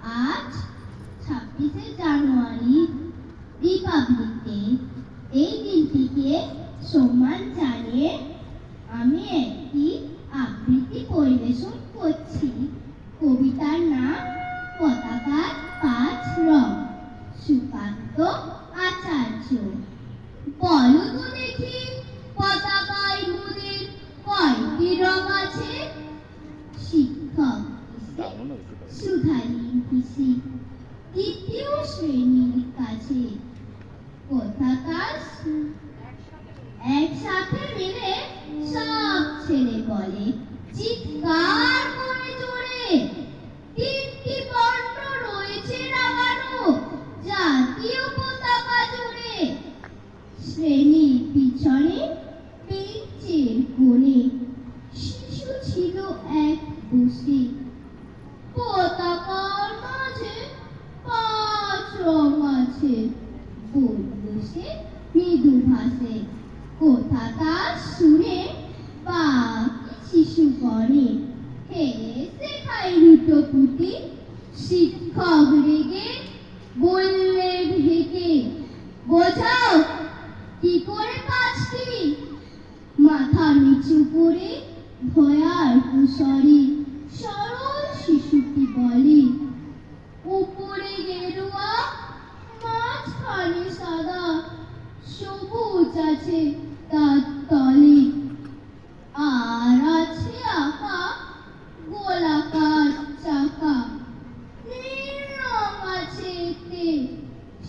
আজ 26শে জানুয়ারি Republic day. এই দিনটিকে সম্মান জানিয়ে আমি একটি আবৃত্তি পরিবেশন করছি। কবিতার নাম পতাকার 5 রং, সুকান্ত আচার্য। বলো তো দেখি পতাকায় মোদের কয়টি রং আছে? শিক্ষক সুধালী পিসি তৃতীয় শ্রেণীর কাছে পতাকা একসাথে মিলে সব ছেলে বলে চিৎকার করে জোরে, 3টি বর্ণ রয়েছে লাগানো জাতীয় পতাকা জুড়ে। শ্রেণীর পিছনে বেঞ্চের কোণে শিশু ছিল এক বসে, পতাকার মাঝে 5 রং আছে বলল সে মৃদু ভাষে। কথাটা শুনে বাকি শিশুগণে হেসে খায় লুটোপুটি। শিক্ষক রেগে বললেন হেঁকে, বোঝাও কি করে 5টি? মাথা নিচু করে ভয়ার কুশরী সরল শিশুটি বলে, উপরে গেরুয়া মাঝখানে সাদা, সবুজ আছে তার তলে, আর আছে আঁকা গোলাকার চাকা, নীল রং আছে এতে।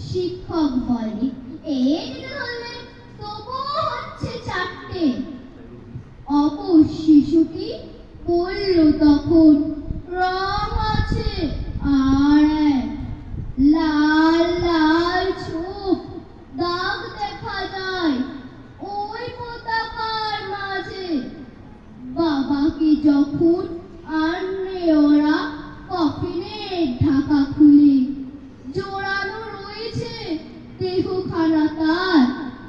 শিক্ষক বলে, এর ধরলে তবুও হচ্ছে 4টে। অপর শিশুটি বলল তখন, রং আছে আর এক, লাল লাল ছোপ দাগ দেখা যায় ওই পতাকার মাঝে। বাবাকে যখন আনলে ওরা কফিনের ঢাকা খুলে, জোড়ানো রয়েছে দেহখানা তার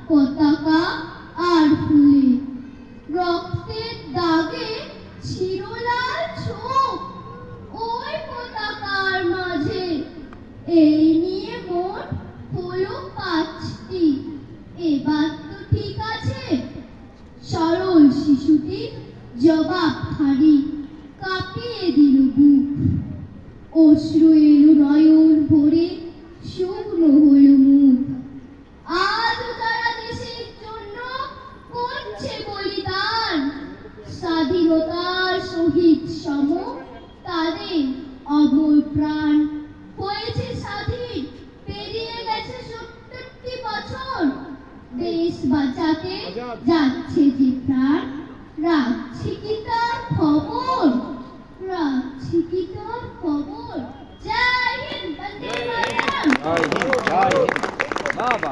পতাকা আর ফুলে। রক্তের দাগে ছিল লাল ছোপ ওই পতাকার মাঝে। এই নিয়ে মোট হলো 5টি, এবার তো ঠিক আছে? সরল শিশুটি জবাব হারি কাঁপিয়ে দিল বুক। অশ্রু এলো নয়ন ভরে, শুকনো হলো মুখ। আজও তারা দেশের জন্য করছে বলিদান, স্বাধীনতার শহীদ সম তাদের অমর প্রাণ। হয়েছে স্বাধীন, পেরিয়ে গেছে 70টি বছর, দেশ বাঁচাতে যাচ্ছে যে প্রাণ, রাখছি কি তার খবর? রাখছি কি তার খবর? জয় হিন্দ, বন্দে মাতরম। জয় হিন্দ, জয় হিন্দ। বাবা